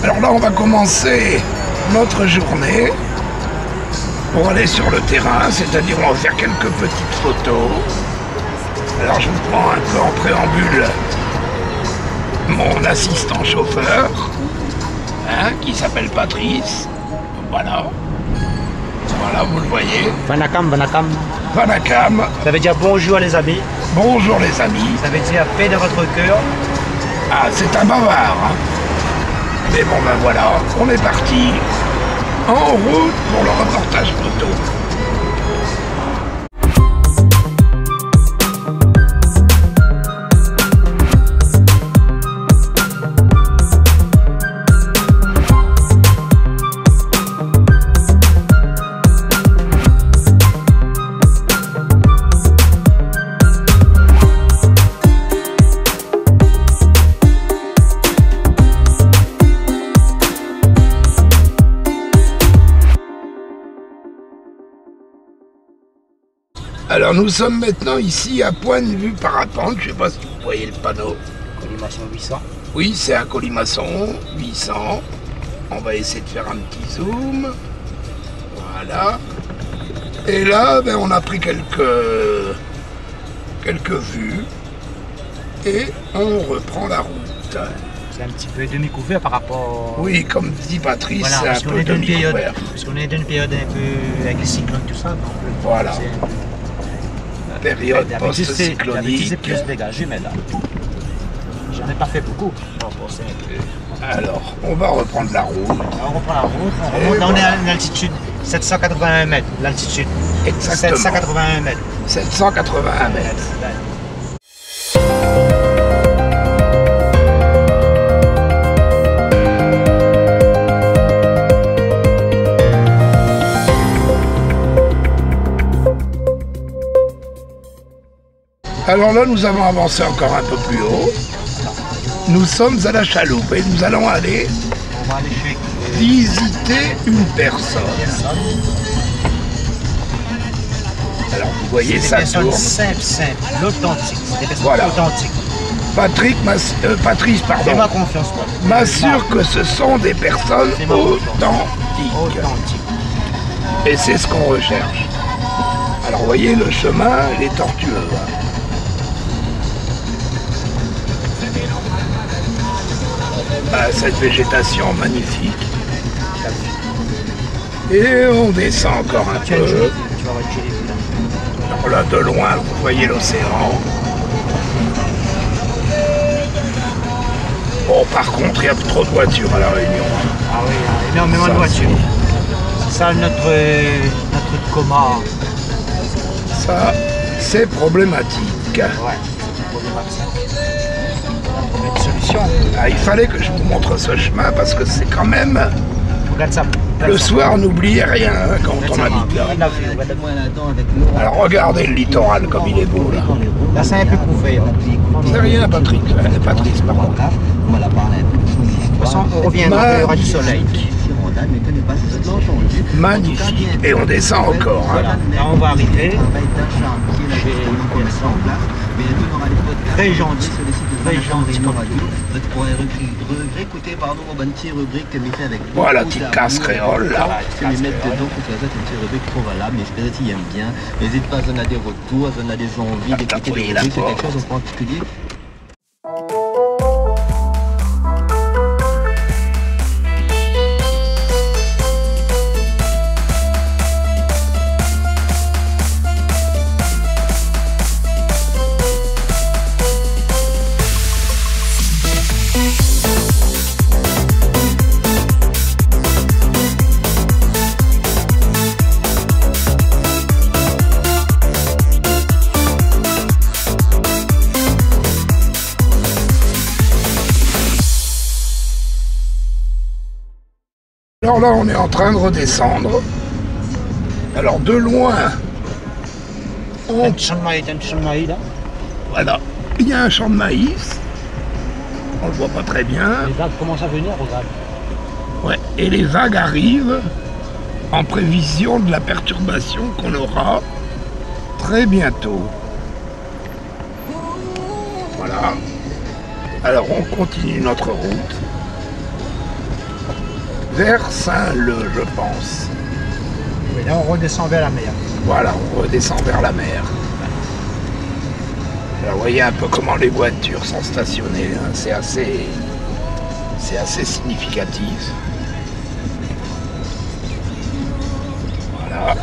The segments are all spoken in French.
Alors là, on va commencer notre journée pour aller sur le terrain, c'est-à-dire on va faire quelques petites photos. Alors je vous prends un peu en préambule mon assistant chauffeur, qui s'appelle Patrice. Voilà. Voilà, vous le voyez. Vanakam, Vanakam. Vanakam. Ça veut dire bonjour les amis. Bonjour les amis. Ça veut dire paix dans votre cœur. Ah, c'est un bavard. Hein. Mais bon, ben voilà, on est parti en route pour le reportage photo. Alors nous sommes maintenant ici à point de vue parapente, je ne sais pas si vous voyez le panneau. Colimaçon 800. Oui, c'est un colimaçon 800. On va essayer de faire un petit zoom. Voilà. Et là, ben, on a pris quelques vues. Et on reprend la route. C'est un petit peu demi-couvert par rapport... Oui, comme dit Patrice, voilà, c'est un peu demi-couvert. Parce qu'on est dans une période un peu avec les cyclones, tout ça. Donc voilà. Période post-cyclonique. C'est plus dégagé, mais là, j'en ai pas fait beaucoup. Alors, on va reprendre la route. On reprend la route, on remonte, on est à une altitude 781 mètres, l'altitude. Exactement. 781 mètres. 781 mètres. Alors là, nous avons avancé encore un peu plus haut. Nous sommes à la chaloupe et nous allons aller visiter une personne. Alors vous voyez ça tourne. Simple, l'authentique. C'est des personnes voilà. Authentiques. Patrice, pardon. Fais-moi confiance, quoi. M'assure que ce sont des personnes authentiques. Et c'est ce qu'on recherche. Alors vous voyez, le chemin, il est tortueux. Cette végétation magnifique. Et on descend encore un peu. Alors là, de loin, vous voyez l'océan. Bon, par contre, il y a trop de voitures à La Réunion. Ah oui, énormément de voitures. C'est ça notre coma. Ça, c'est problématique. Ouais, c'est problématique. Une solution. Ah, il fallait que je vous montre ce chemin parce que c'est quand même... Regarde ça. Le soir, n'oubliez rien quand on habite là. Alors regardez le littoral comme il est beau là. Là c'est un peu couvert. C'est rien Patrice, Patrice par contre. De toute façon, on reviendra quand il y aura du soleil. Magnifique. Et on descend encore. Hein. Voilà. Là on va arriver chez une personne très gentil. Voilà, petite casse créole là. N'hésite pas à donner des retours, à donner des envies, d'écouter des rubriques, c'est quelque chose en particulier. Alors là, on est en train de redescendre. Alors de loin, Un champ de maïs là. voilà, il y a un champ de maïs. On le voit pas très bien. Les vagues commencent à venir, regarde. Ouais, et les vagues arrivent en prévision de la perturbation qu'on aura très bientôt. Voilà. Alors on continue notre route. vers Saint-Leu, je pense. Et là, on redescend vers la mer. Voilà, on redescend vers la mer. Alors, vous voyez un peu comment les voitures sont stationnées, hein. C'est assez significatif. Voilà.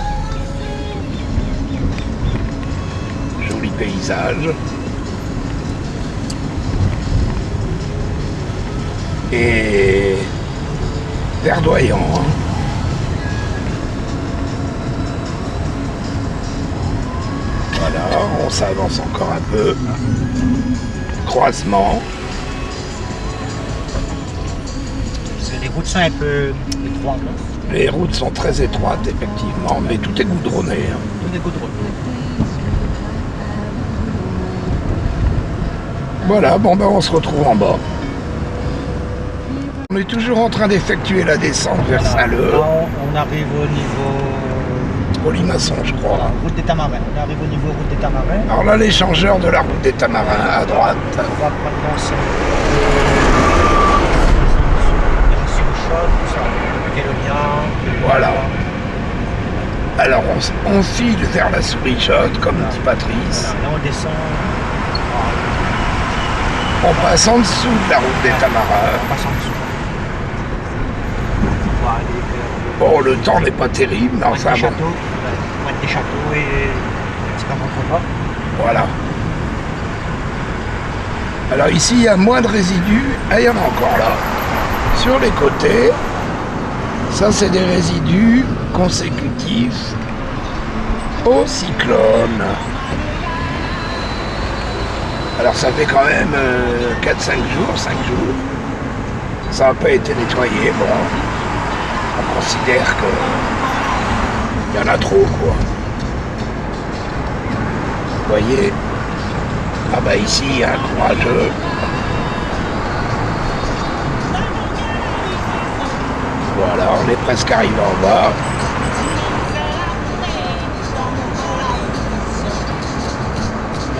Joli paysage. Et verdoyant. Hein. Voilà, on s'avance encore un peu. Croisement. Les routes sont un peu étroites. Les routes sont très étroites, effectivement, mais tout est goudronné. Hein. Tout est goudronné. Voilà, bon ben on se retrouve en bas. On est toujours en train d'effectuer la descente vers Saint-Leu. Là, on arrive au niveau... Au Limaçon, je crois. Route des Tamarins. On arrive au niveau route des Tamarins. Alors là, l'échangeur de la route des Tamarins, à droite. On va prendre ça. Voilà. Alors on file vers la Souris-Chotte, comme dit Patrice. Là, on descend. On passe en dessous de la route des Tamarins. On passe en dessous. On va aller vers... Bon, le temps n'est pas terrible, mais enfin bon. Pointe des châteaux et c'est pas contrebas. Voilà. Alors ici, il y a moins de résidus. Ah, il y en a encore là. Sur les côtés, ça c'est des résidus consécutifs au cyclone. Alors ça fait quand même 4-5 jours, 5 jours. Ça n'a pas été nettoyé, bon. On considère que il y en a trop, quoi. Vous voyez? Ah bah ici, il y a un courageux. Voilà, on est presque arrivé en bas.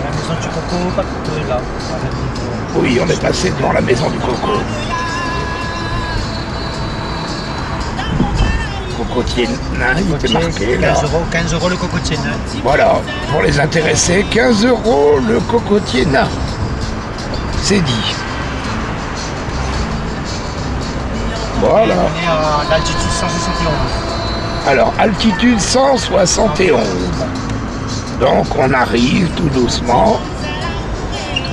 La maison du coco, pas tout là. Oui, on est passé devant la maison du coco. Cocotier nain, il était marqué là. 15 euros le cocotier nain. Voilà, pour les intéressés, 15 € le cocotier nain. C'est dit. Voilà. Et on est à l'altitude 171. Alors, altitude 171. Donc, on arrive tout doucement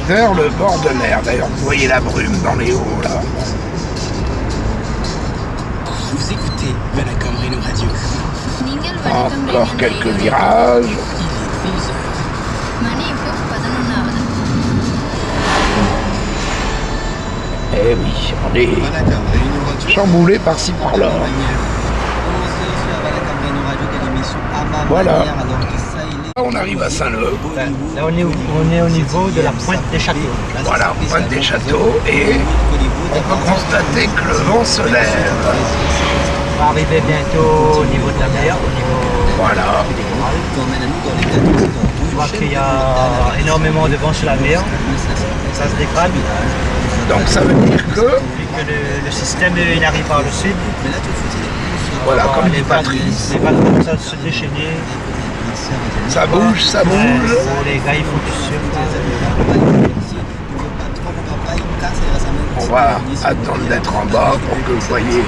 vers le bord de mer. D'ailleurs, vous voyez la brume dans les hauts, là. Vous écoutez Malacom Reno Radio. Encore quelques virages. Eh oui, on est chamboulé par-ci par-là. Voilà. Là, on arrive à Saint-Leu. Là, on est au niveau de la pointe des châteaux. Voilà, pointe des châteaux. Et on peut constater que le vent se lève. On va arriver bientôt au niveau de la mer. Voilà. On voit qu'il y a énormément de vent sur la mer. Ça se dégrade. Donc ça veut dire que... Vu que le système il arrive par le sud. Voilà, comme dit Patrice. Les vagues commencent à se déchaîner. Ça bouge, ça bouge. Les gars, il faut du surf. On va attendre d'être en bas pour que vous voyez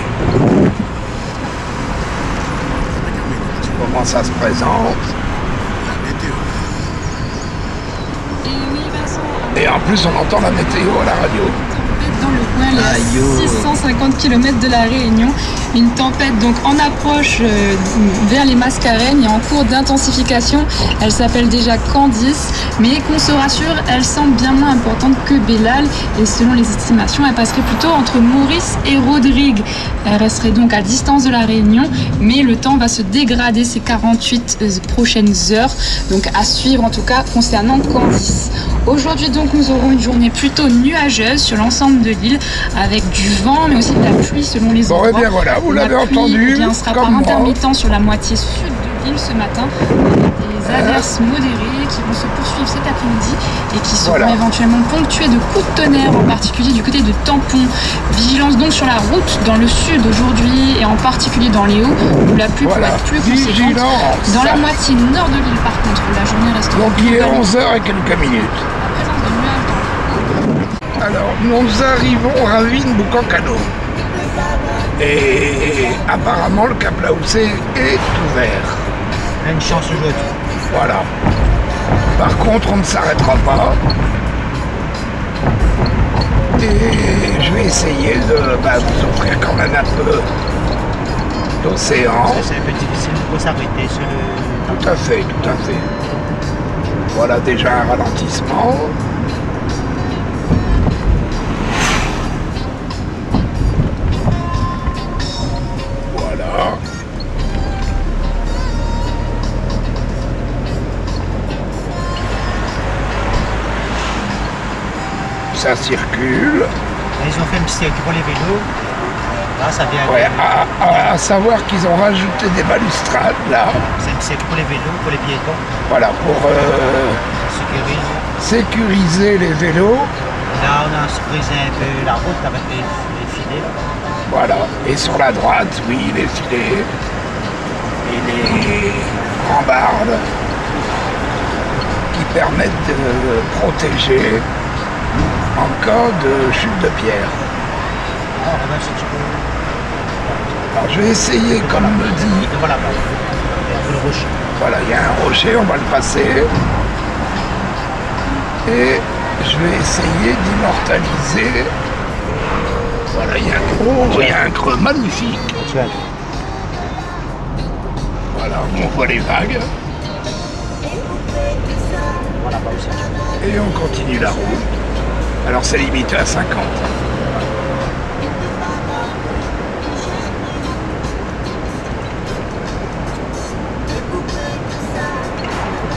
comment ça se présente. Et en plus, on entend la météo à la radio. Dans le coin, il est à 650 km de la Réunion. Une tempête donc en approche vers les Mascareignes et en cours d'intensification. Elle s'appelle déjà Candice, mais qu'on se rassure, elle semble bien moins importante que Bellal. Et selon les estimations, elle passerait plutôt entre Maurice et Rodrigue. Elle resterait donc à distance de la Réunion, mais le temps va se dégrader ces 48 prochaines heures. Donc à suivre en tout cas concernant Candice. Aujourd'hui donc nous aurons une journée plutôt nuageuse sur l'ensemble de l'île avec du vent mais aussi de la pluie selon les endroits. Bon, et bien voilà, vous l'avez La pluie, entendu, eh bien, sera comme par moi. intermittent sur la moitié sud de l'île. tranquille ce matin. Des averses modérées qui vont se poursuivre cet après-midi et qui seront éventuellement ponctuées de coups de tonnerre, en particulier du côté de Tampon. Vigilance donc sur la route dans le sud aujourd'hui et en particulier dans les Hauts où la pluie pourrait être plus conséquente. Dans la moitié nord de l'île par contre, la journée reste... Donc il est 11h et quelques minutes. La présence de nuages dans... Alors nous arrivons à Ravine Boucancano. Et apparemment le Cap Laoussé est ouvert. On a une chance aujourd'hui. Voilà. Par contre, on ne s'arrêtera pas. Et je vais essayer de vous offrir quand même un peu d'océan. C'est un peu difficile de s'arrêter sur le... Tout à fait, tout à fait. Voilà déjà un ralentissement. Voilà. Ça circule. Ils ont fait un petit circuit pour les vélos. Là, ça vient. Ouais, à savoir qu'ils ont rajouté des balustrades là. C'est un petit circuit pour les vélos, pour les piétons. Voilà, pour sécuriser les vélos. Là, on a sécurisé un peu la route avec les filets. Voilà. Et sur la droite, oui, les filets et les rambardes qui permettent de protéger en cas de chute de pierre. Alors je vais essayer, comme me dit. Voilà, le rocher. Voilà, il y a un rocher, on va le passer. Et je vais essayer d'immortaliser. Voilà, il y a un creux magnifique. Voilà, on voit les vagues. Et on continue la route. Alors c'est limité à 50.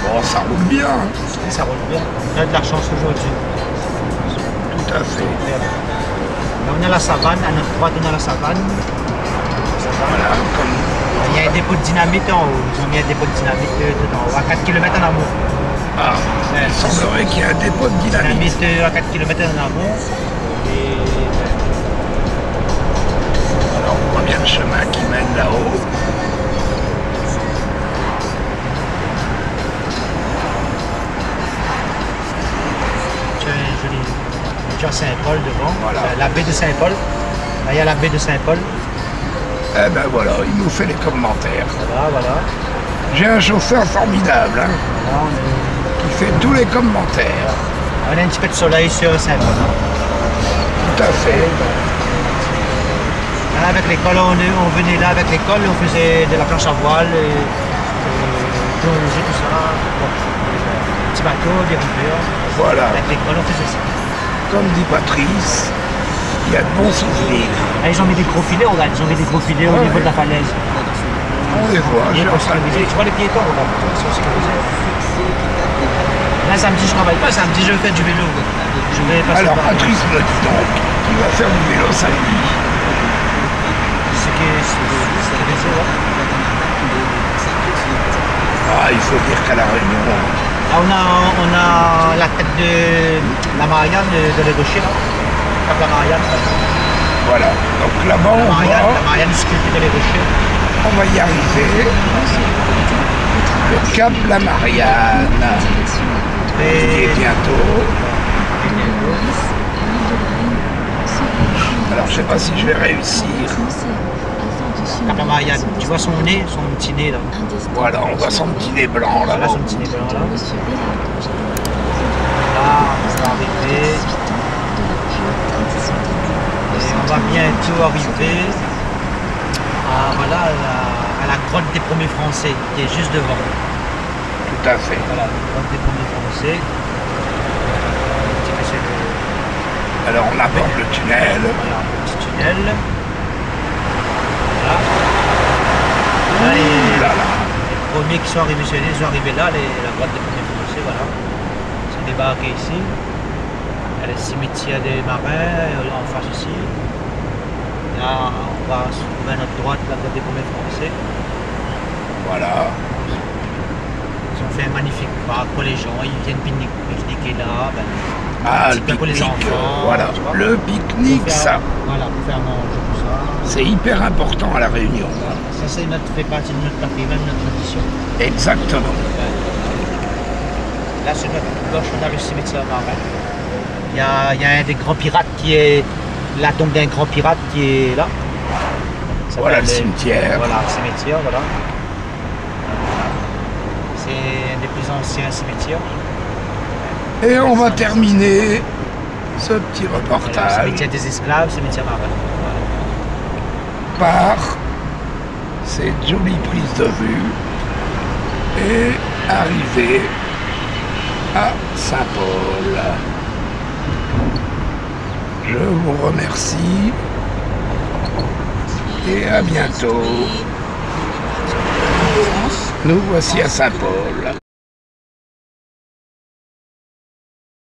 Bon, ça roule bien. Ça roule bien. On a de la chance aujourd'hui. Tout à fait. Là, on a la savane, à notre droite on a la savane. Voilà, comme... Il y a un dépôt de dynamite en haut. Ils ont mis un dépôt de dynamite dedans, à 4 km en amont. Ah, il semblerait qu'il y ait un dépôt de dynamite. Dynamite à 4 km en amont. Et... Alors on voit bien le chemin qui mène là-haut. Tu as Saint-Paul devant, Voilà. La baie de Saint-Paul. Là, il y a la baie de Saint-Paul. Eh ben voilà, il nous fait les commentaires. Voilà. J'ai un chauffeur formidable, hein, Là, qui fait tous les commentaires. on a un petit peu de soleil sur Saint-Paul. Tout à fait. Là, avec l'école, on venait là avec l'école, on faisait de la planche à voile, plongée, tout ça. Bon, des petits bateaux, des riveurs. Voilà. Avec l'école, on faisait ça. Comme dit Patrice, il y a de bons souvenirs. Là, ils ont mis des gros filets, regarde, ils ont mis des gros filets au niveau de la falaise. On les voit, j'ai Tu vois les piétons, regarde, ils sont sécurisés. Là, samedi, je travaille pas, samedi, je fais du vélo. Je vais passer Alors par... Patrice me dit donc qu'il va faire du vélo samedi. C'est sécurisé, ouais. Ah, il faut dire qu'à la Réunion, Là, on a la tête de la Marianne de Les Rochers, là. Cap la Marianne. voilà. Donc là-bas, La Marianne sculptée de Les Rochers. on va y arriver. Le Cap La Marianne. Et bientôt. Alors je sais pas si je vais réussir. Cap la Marianne. Tu vois son nez, son petit nez là. Voilà, on voit son petit nez blanc là. Là, son petit nez blanc là. Là, on va arriver. Et on va bientôt arriver à la grotte des premiers Français, qui est juste devant. Tout à fait. Voilà, la grotte des premiers Français. Alors on aborde le tunnel. Voilà, un petit tunnel. Voilà. Là, les premiers qui sont arrivés sur l'île, ils sont arrivés là, la grotte des premiers Français, voilà. Ils sont débarqués ici. Il y a le cimetière des marins en face aussi. Là, on va se trouver à notre droite la grotte des premiers Français. Voilà. Ils ont fait un magnifique parc pour les gens, ils viennent pique-niquer là. Ben, Ah, un le petit peu pour les pique-nique, enfants. voilà. Tu vois, Le pique-nique, pour faire- ça, Voilà, pour faire manger tout ça. c'est hyper important à La Réunion. Voilà. Ça, fait partie de notre patrimoine, notre tradition. Exactement. Là, sur notre gauche, on a le cimetière marin. Il y a un des grands pirates qui est. La tombe d'un grand pirate qui est là. Ça Voilà le s'appelle cimetière. Voilà, le cimetière, voilà. C'est un des plus anciens cimetières. Et on va terminer ce petit Voilà, reportage cimetière des esclaves, cimetière marin. par ces jolies prises de vue et arriver à Saint-Paul. Je vous remercie et à bientôt. Nous voici à Saint-Paul.